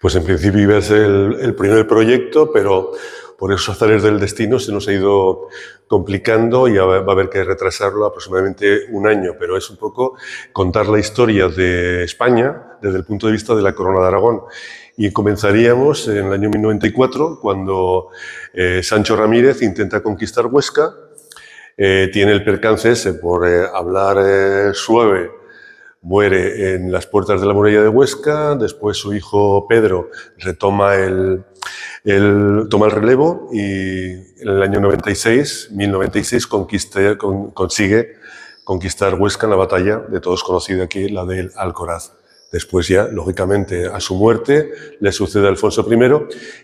Pues en principio iba a ser el primer proyecto, pero por esos azares del destino se nos ha ido complicando y va a haber que retrasarlo aproximadamente un año, pero es un poco contar la historia de España desde el punto de vista de la Corona de Aragón. Y comenzaríamos en el año 1094, cuando Sancho Ramírez intenta conquistar Huesca, tiene el percance ese por hablar suave, muere en las puertas de la muralla de Huesca, después su hijo Pedro retoma toma el relevo y en el año 1096, consigue conquistar Huesca en la batalla de todos conocida aquí, la del Alcoraz. Después ya, lógicamente, a su muerte le sucede Alfonso I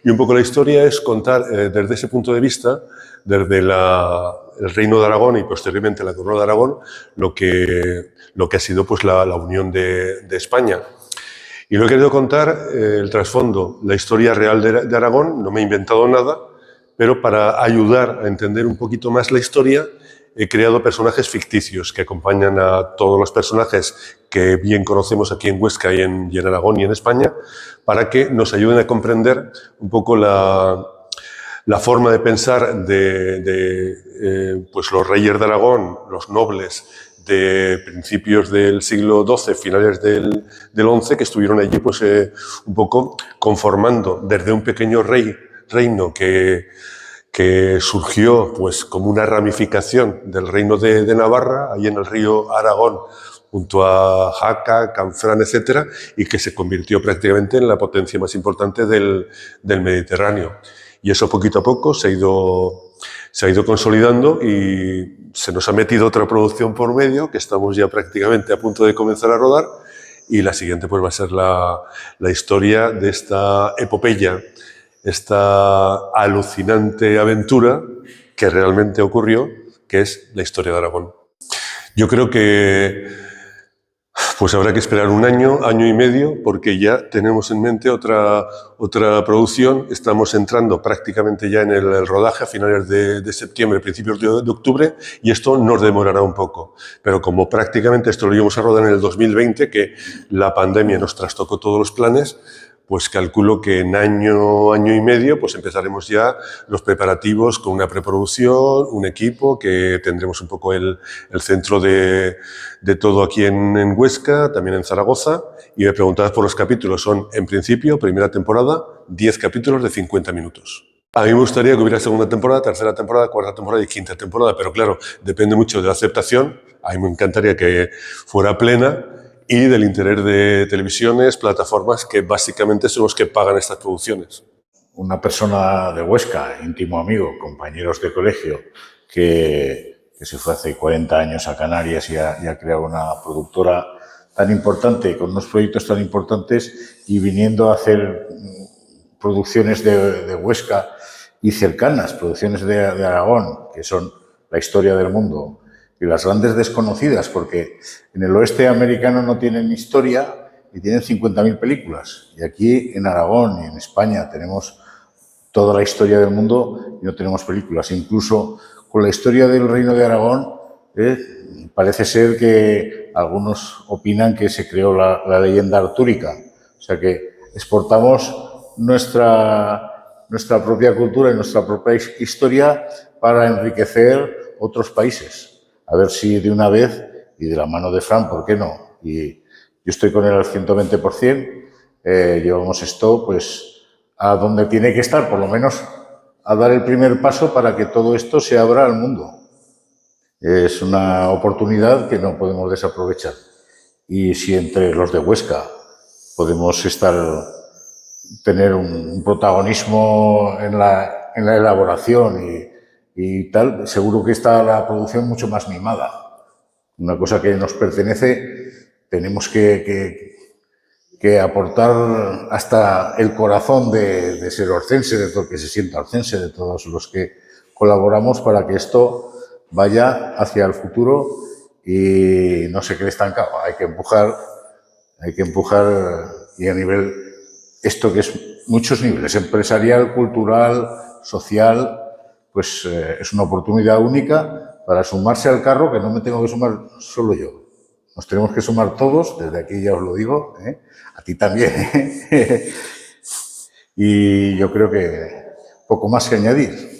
y un poco la historia es contar desde ese punto de vista, desde el Reino de Aragón y posteriormente la Corona de Aragón, lo que ha sido pues, la unión de España. Y lo he querido contar, el trasfondo, la historia real de Aragón, no me he inventado nada, pero para ayudar a entender un poquito más la historia, he creado personajes ficticios que acompañan a todos los personajes que bien conocemos aquí en Huesca y en Aragón y en España, para que nos ayuden a comprender un poco la forma de pensar de pues los reyes de Aragón, los nobles de principios del siglo XII, finales del XI, que estuvieron allí pues, un poco conformando desde un pequeño reino que surgió pues, como una ramificación del reino de Navarra, ahí en el río Aragón, junto a Jaca, Canfrán, etcétera, y que se convirtió prácticamente en la potencia más importante del Mediterráneo. Y eso poquito a poco se ha ido consolidando y se nos ha metido otra producción por medio, que estamos ya prácticamente a punto de comenzar a rodar, y la siguiente pues, va a ser la historia de esta epopeya, esta alucinante aventura que realmente ocurrió, que es la historia de Aragón. Yo creo que pues habrá que esperar un año y medio, porque ya tenemos en mente otra producción. Estamos entrando prácticamente ya en el rodaje a finales de septiembre, principios de octubre, y esto nos demorará un poco. Pero como prácticamente esto lo íbamos a rodar en el 2020, que la pandemia nos trastocó todos los planes, pues calculo que en año y medio pues empezaremos ya los preparativos con una preproducción, un equipo, que tendremos un poco el centro de todo aquí en Huesca, también en Zaragoza. Y me preguntabas por los capítulos. Son, en principio, primera temporada, 10 capítulos de 50 minutos. A mí me gustaría que hubiera segunda temporada, tercera temporada, cuarta temporada y quinta temporada, pero claro, depende mucho de la aceptación. A mí me encantaría que fuera plena, y del interés de televisiones, plataformas, que básicamente son los que pagan estas producciones. Una persona de Huesca, íntimo amigo, compañeros de colegio, que se fue hace 40 años a Canarias y ha creado una productora tan importante, con unos proyectos tan importantes, y viniendo a hacer producciones de Huesca y cercanas, producciones de Aragón, que son la historia del mundo, y las grandes desconocidas, porque en el oeste americano no tienen historia y tienen 50.000 películas. Y aquí en Aragón y en España tenemos toda la historia del mundo y no tenemos películas. Incluso con la historia del Reino de Aragón, parece ser que algunos opinan que se creó la leyenda artúrica. O sea que exportamos nuestra propia cultura y nuestra propia historia para enriquecer otros países. A ver si de una vez, y de la mano de Fran, ¿por qué no? Y yo estoy con él al 120%, llevamos esto pues a donde tiene que estar, por lo menos a dar el primer paso para que todo esto se abra al mundo. Es una oportunidad que no podemos desaprovechar. Y si entre los de Huesca podemos tener un protagonismo en la elaboración y tal, seguro que está la producción mucho más mimada. Una cosa que nos pertenece, tenemos que aportar hasta el corazón de ser orcense, de todo el que se sienta orcense, de todos los que colaboramos para que esto vaya hacia el futuro y no se quede estancado. Hay que empujar y a nivel, esto que es muchos niveles, empresarial, cultural, social, pues es una oportunidad única para sumarse al carro, que no me tengo que sumar solo yo. Nos tenemos que sumar todos, desde aquí ya os lo digo, a ti también, Y yo creo que poco más que añadir.